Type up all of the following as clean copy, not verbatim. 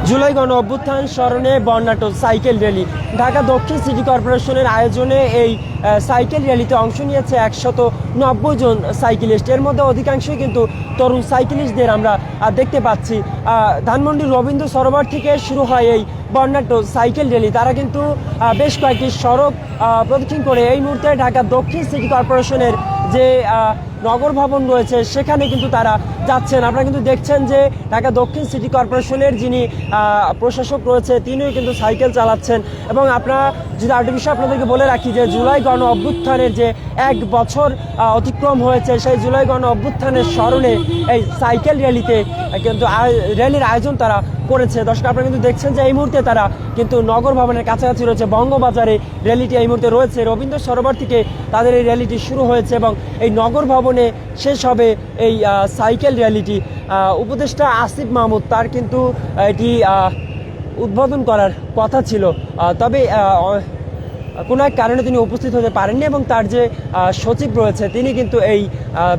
জুলাই গণ অভ্যুত্থান স্মরণে বর্ণাঢ্য সাইকেল র্যালি। ঢাকা দক্ষিণ সিটি কর্পোরেশনের আয়োজনে এই সাইকেল র্যালিতে অংশ নিয়েছে 190 জন সাইকেলিস্ট। এর মধ্যে অধিকাংশই কিন্তু তরুণ সাইকেলিস্টদের আমরা দেখতে পাচ্ছি। ধানমন্ডির রবীন্দ্র সরোবর থেকে শুরু হয় এই বর্ণাঢ্য সাইকেল র্যালি। তারা কিন্তু বেশ কয়েকটি সড়ক প্রদক্ষিণ করে এই মুহূর্তে ঢাকা দক্ষিণ সিটি কর্পোরেশনের যে নগর ভবন রয়েছে সেখানে কিন্তু তারা যাচ্ছেন। আপনারা কিন্তু দেখছেন যে ঢাকা দক্ষিণ সিটি কর্পোরেশনের যিনি প্রশাসক রয়েছে তিনিও কিন্তু সাইকেল চালাচ্ছেন। এবং আপনারা যদি আরেকটি বিষয় আপনাদেরকে বলে রাখি যে জুলাই গণ অভ্যুত্থানের যে 1 বছর অতিক্রম হয়েছে, সেই জুলাই গণ অভ্যুত্থানের স্মরণে এই সাইকেল র্যালিতে কিন্তু র্যালির আয়োজন তারা করেছে। দর্শক আপনারা কিন্তু দেখছেন যে এই মুহূর্তে তারা কিন্তু নগর ভবনের কাছাকাছি রয়েছে। বঙ্গবাজারে র্যালিটি এই মুহূর্তে রয়েছে। রবীন্দ্র সরোবর থেকে তাদের এই র্যালিটি শুরু হয়েছে এবং এই নগর ভবনে শেষ হবে এই সাইকেল র্যালিটি। উপদেষ্টা আসিফ মাহমুদ তার কিন্তু এটি উদ্বোধন করার কথা ছিল, তবে কোনো এক কারণে তিনি উপস্থিত হতে পারেননি এবং তার যে সচিব রয়েছে তিনি কিন্তু এই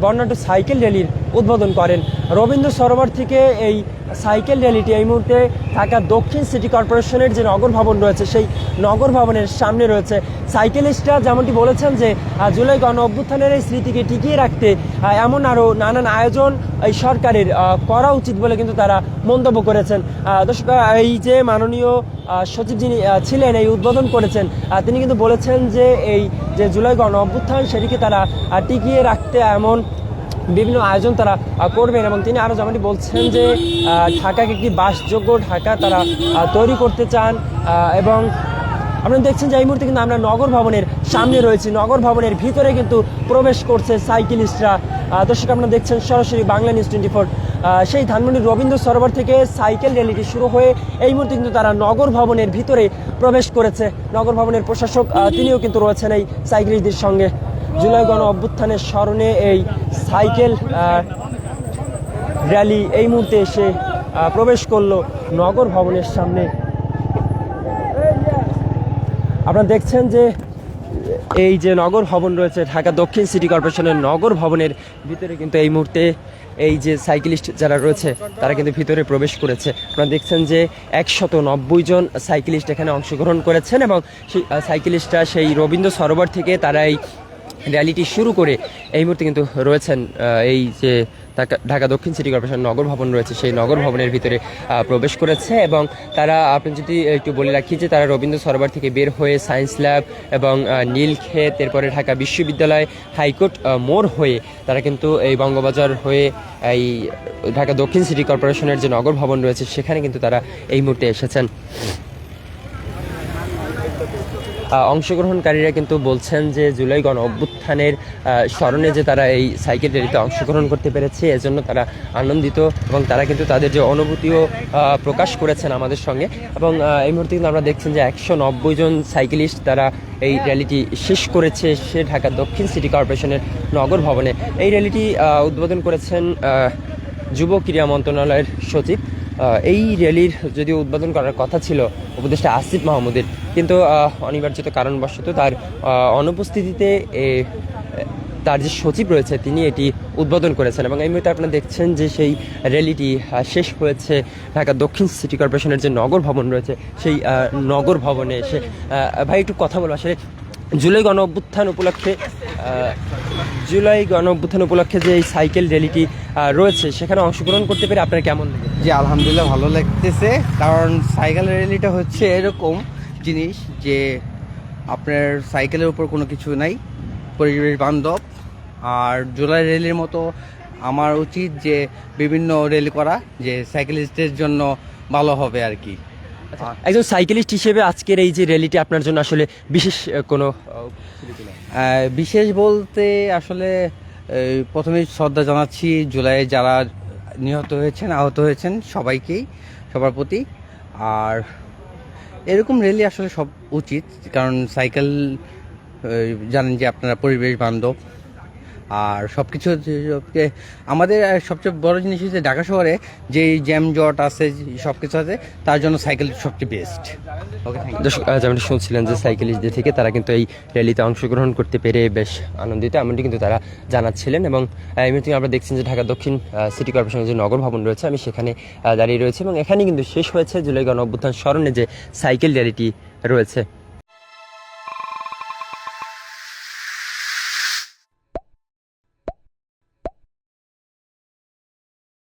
বর্ণাঢ্য সাইকেল র্যালির উদ্বোধন করেন। রবীন্দ্র সরোবর থেকে এই সাইকেল র্যালিটি এই মুহূর্তে ঢাকা দক্ষিণ সিটি কর্পোরেশনের যে নগর ভবন রয়েছে সেই নগর ভবনের সামনে রয়েছে। সাইকেলিস্টরা যেমনটি বলেছেন যে জুলাই গণ অভ্যুত্থানের এই স্মৃতিকে টিকিয়ে রাখতে এমন আরও নানান আয়োজন এই সরকারের করা উচিত বলে কিন্তু তারা মন্তব্য করেছেন। দর্শক, এই যে মাননীয় সচিব যিনি ছিলেন এই উদ্বোধন করেছেন, তিনি কিন্তু বলেছেন যে এই যে জুলাই গণ অভ্যুত্থান সেটিকে তারা টিকিয়ে রাখতে এমন বিভিন্ন আয়োজন তারা করবেন। এবং তিনি আরও যেমনটি বলছেন যে ঢাকাকে একটি বাসযোগ্য ঢাকা তারা তৈরি করতে চান। এবং আপনারা দেখছেন যে এই মুহূর্তে কিন্তু আমরা নগর ভবনের সামনে রয়েছি। নগর ভবনের ভিতরে কিন্তু প্রবেশ করছে সাইকেলিস্টরা। দর্শক আপনারা দেখছেন সরাসরি বাংলা নিউজ 24। সেই ধানমন্ডির রবীন্দ্র সরোবর থেকে সাইকেল র্যালিটি শুরু হয়ে এই মুহূর্তে কিন্তু তারা নগর ভবনের ভিতরে প্রবেশ করেছে। নগর ভবনের প্রশাসক তিনিও কিন্তু রয়েছেন এই সাইকেলিস্টদের সঙ্গে। জুলাই গণ অভ্যুত্থানের স্মরণে এই সাইকেল র্যালি এই মুহূর্তে এসে প্রবেশ করলো নগর ভবনের সামনে। আপনারা দেখছেন যে এই যে নগর ভবন রয়েছে ঢাকা দক্ষিণ সিটি কর্পোরেশনের নগর ভবনের ভিতরে কিন্তু এই মুহূর্তে এই যে সাইকেলিস্ট যারা রয়েছে তারা কিন্তু ভিতরে প্রবেশ করেছে। আপনারা দেখছেন যে 190 জন সাইকেলিস্ট এখানে অংশগ্রহণ করেছেন এবং সেই সাইকেলিস্টরা সেই রবীন্দ্র সরোবর থেকে তারা এই র্যালিটি শুরু করে এই মুহূর্তে কিন্তু রয়েছেন এই যে ঢাকা দক্ষিণ সিটি কর্পোরেশন নগর ভবন রয়েছে সেই নগর ভবনের ভিতরে প্রবেশ করেছে। এবং তারা আপনি যদি একটু বলে রাখি যে তারা রবীন্দ্র সরোবর থেকে বের হয়ে সায়েন্স ল্যাব এবং নীলক্ষেত, এরপরে ঢাকা বিশ্ববিদ্যালয়, হাইকোর্ট মোড় হয়ে তারা কিন্তু এই বঙ্গবাজার হয়ে এই ঢাকা দক্ষিণ সিটি কর্পোরেশনের যে নগর ভবন রয়েছে সেখানে কিন্তু তারা এই মুহূর্তে এসেছেন। অংশগ্রহণকারীরা কিন্তু বলছেন যে জুলাই গণ অভ্যুত্থানের স্মরণে যে তারা এই সাইকেল র্যালিতে অংশগ্রহণ করতে পেরেছে এজন্য তারা আনন্দিত এবং তারা কিন্তু তাদের যে অনুভূতিও প্রকাশ করেছেন আমাদের সঙ্গে। এবং এই মুহূর্তে কিন্তু আমরা দেখছেন যে 190 জন সাইকেলিস্ট তারা এই র্যালিটি শেষ করেছে সে ঢাকা দক্ষিণ সিটি কর্পোরেশনের নগর ভবনে। এই র্যালিটি উদ্বোধন করেছেন যুব ক্রীড়া মন্ত্রণালয়ের সচিব। এই র্যালির যদিও উদ্বোধন করার কথা ছিল উপদেষ্টা আসিফ মাহমুদের, কিন্তু অনিবার্যত কারণবশত তার অনুপস্থিতিতে তার যে সচিব রয়েছে তিনি এটি উদ্বোধন করেছেন। এবং এই মুহূর্তে আপনারা দেখছেন যে সেই র্যালিটি শেষ হয়েছে ঢাকা দক্ষিণ সিটি কর্পোরেশনের যে নগর ভবন রয়েছে সেই নগর ভবনে এসে। ভাই একটু কথা বলবো, আসলে জুলাই গণ অভ্যুত্থান উপলক্ষে যে এই সাইকেল র্যালিটি রয়েছে সেখানে অংশগ্রহণ করতে পেরে আপনার কেমন লাগে? জি আলহামদুলিল্লাহ ভালো লাগতেছে, কারণ সাইকেল র্যালিটা হচ্ছে এরকম জিনিস যে আপনার সাইকেলের উপর কোনো কিছু নাই, পরিবেশ বান্ধব। আর জুলাই র্যালির মতো আমার উচিত যে বিভিন্ন র্যালি করা যে সাইকেলিস্টদের জন্য ভালো হবে আর কি। একজন সাইকেলিস্ট হিসেবে আজকের এই যে র্যালিটি আপনার জন্য আসলে বিশেষ কোনো বিশেষ বলতে আসলে প্রথমেই শ্রদ্ধা জানাচ্ছি জুলাইয়ে যারা নিহত হয়েছেন, আহত হয়েছেন সবাইকেই, সবার প্রতি। আর এরকম র্যালি আসলে সব উচিত, কারণ সাইকেল জানেন যে আপনারা পরিবেশ বান্ধব। আর সব কিছু আমাদের সবচেয়ে বড় জিনিস হচ্ছে ঢাকা শহরে যে জ্যাম জট আছে সব কিছু আছে, তার জন্য সাইকেল সবচেয়ে বেস্ট। Okay, thank you. দর্শক, যেমনটি শুনছিলেন যে সাইকেলিস্টদের থেকে তারা কিন্তু এই র্যালিতে অংশগ্রহণ করতে পেরে বেশ আনন্দিত, এমনটি কিন্তু তারা জানাচ্ছিলেন। এবং এই মুহূর্তে আমরা দেখছেন যে ঢাকা দক্ষিণ সিটি কর্পোরেশনের যে নগর ভবন রয়েছে, আমি সেখানে দাঁড়িয়ে রয়েছে এবং এখানে কিন্তু শেষ হয়েছে জুলাই গণ অভ্যুত্থান স্মরণে যে সাইকেল র্যালিটি রয়েছে।